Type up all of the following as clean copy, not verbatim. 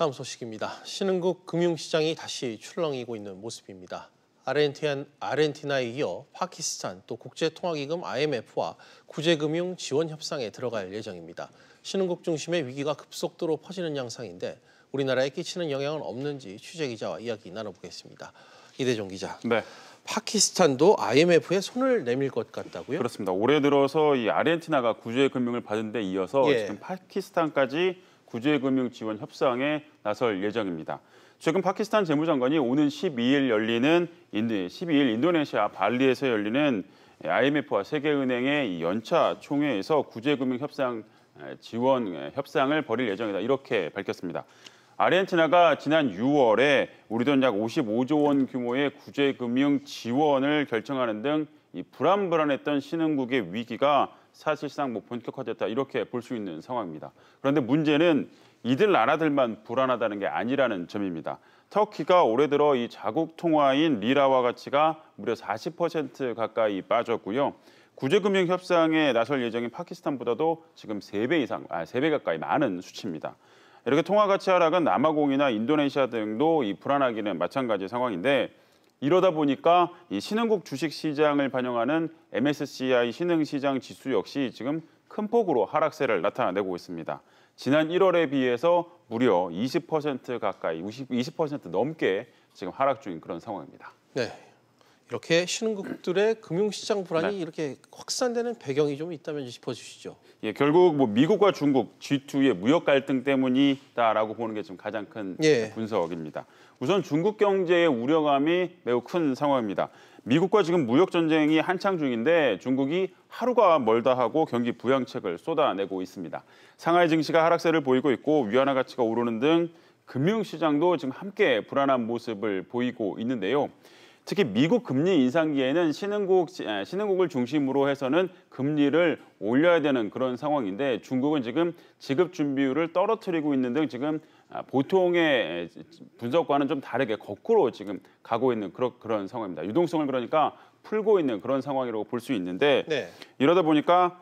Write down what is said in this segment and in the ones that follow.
다음 소식입니다. 신흥국 금융시장이 다시 출렁이고 있는 모습입니다. 아르헨티나에 이어 파키스탄 또 국제통화기금 IMF와 구제금융 지원 협상에 들어갈 예정입니다. 신흥국 중심의 위기가 급속도로 퍼지는 양상인데 우리나라에 끼치는 영향은 없는지 취재기자와 이야기 나눠보겠습니다. 이대종 기자. 네. 파키스탄도 IMF에 손을 내밀 것 같다고요? 그렇습니다. 올해 들어서 이 아르헨티나가 구제금융을 받은 데 이어서 지금 파키스탄까지 구제금융 지원 협상에 나설 예정입니다. 최근 파키스탄 재무장관이 오는 12일 인도네시아 발리에서 열리는 IMF와 세계은행의 연차 총회에서 구제금융 협상 지원 협상을 벌일 예정이다. 이렇게 밝혔습니다. 아르헨티나가 지난 6월에 우리 돈 약 55조 원 규모의 구제금융 지원을 결정하는 등 이 불안불안했던 신흥국의 위기가 사실상 본격화됐다 이렇게 볼 수 있는 상황입니다. 그런데 문제는 이들 나라들만 불안하다는 게 아니라는 점입니다. 터키가 올해 들어 이 자국 통화인 리라화 가치가 무려 40% 가까이 빠졌고요. 구제금융 협상에 나설 예정인 파키스탄보다도 지금 3배 가까이 많은 수치입니다. 이렇게 통화 가치 하락은 남아공이나 인도네시아 등도 이 불안하기는 마찬가지 상황인데 이러다 보니까 이 신흥국 주식 시장을 반영하는 MSCI 신흥시장 지수 역시 지금 큰 폭으로 하락세를 나타내고 있습니다. 지난 1월에 비해서 무려 20% 가까이, 20% 넘게 지금 하락 중인 그런 상황입니다. 네, 이렇게 신흥국들의 금융시장 불안이 이렇게 확산되는 배경이 좀 있다면 짚어주시죠. 예, 결국 미국과 중국 G2의 무역 갈등 때문이다라고 보는 게 지금 가장 큰 분석입니다. 우선 중국 경제의 우려감이 매우 큰 상황입니다. 미국과 지금 무역 전쟁이 한창 중인데 중국이 하루가 멀다 하고 경기 부양책을 쏟아내고 있습니다. 상하이 증시가 하락세를 보이고 있고 위안화 가치가 오르는 등 금융시장도 지금 함께 불안한 모습을 보이고 있는데요. 특히 미국 금리 인상기에는 신흥국을 중심으로 해서는 금리를 올려야 되는 그런 상황인데 중국은 지금 지급 준비율을 떨어뜨리고 있는 등 지금 보통의 분석과는 좀 다르게 거꾸로 지금 가고 있는 그런 상황입니다. 유동성을 그러니까 풀고 있는 그런 상황이라고 볼 수 있는데 이러다 보니까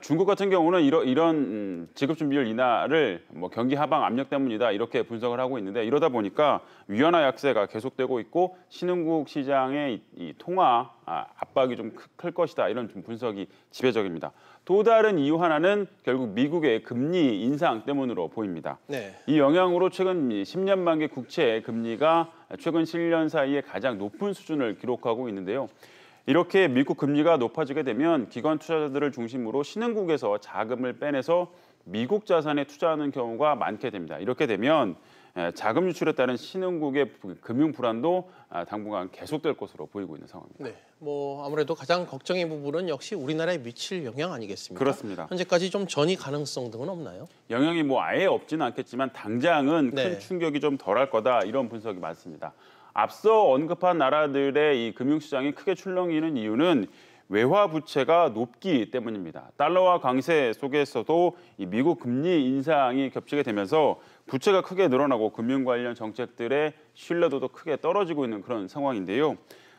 중국 같은 경우는 이런 지급 준비율 인하를 경기 하방 압력 때문이다 이렇게 분석을 하고 있는데 이러다 보니까 위안화 약세가 계속되고 있고 신흥국 시장의 이 통화 압박이 좀 클 것이다 이런 좀 분석이 지배적입니다. 또 다른 이유 하나는 결국 미국의 금리 인상 때문으로 보입니다. 이 영향으로 최근 10년 만기 국채 금리가 최근 7년 사이에 가장 높은 수준을 기록하고 있는데요. 이렇게 미국 금리가 높아지게 되면 기관 투자자들을 중심으로 신흥국에서 자금을 빼내서 미국 자산에 투자하는 경우가 많게 됩니다. 이렇게 되면 자금 유출에 따른 신흥국의 금융 불안도 당분간 계속될 것으로 보이고 있는 상황입니다. 네, 아무래도 가장 걱정의 부분은 역시 우리나라에 미칠 영향 아니겠습니까? 그렇습니다. 현재까지 좀 전이 가능성 등은 없나요? 영향이 아예 없지는 않겠지만 당장은 큰 충격이 좀 덜할 거다 이런 분석이 많습니다. 앞서 언급한 나라들의 이 금융시장이 크게 출렁이는 이유는 외화 부채가 높기 때문입니다. 달러화 강세 속에서도 이 미국 금리 인상이 겹치게 되면서 부채가 크게 늘어나고 금융 관련 정책들의 신뢰도도 크게 떨어지고 있는 그런 상황인데요.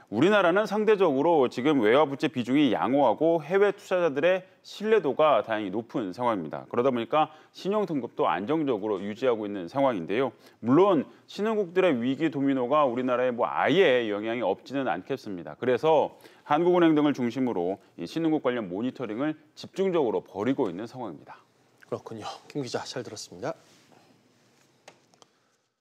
우리나라는 상대적으로 지금 외화 부채 비중이 양호하고 해외 투자자들의 신뢰도가 다행히 높은 상황입니다. 그러다 보니까 신용 등급도 안정적으로 유지하고 있는 상황인데요. 물론 신흥국들의 위기 도미노가 우리나라에 아예 영향이 없지는 않겠습니다. 그래서 한국은행 등을 중심으로 이 신흥국 관련 모니터링을 집중적으로 벌이고 있는 상황입니다. 그렇군요. 김 기자 잘 들었습니다.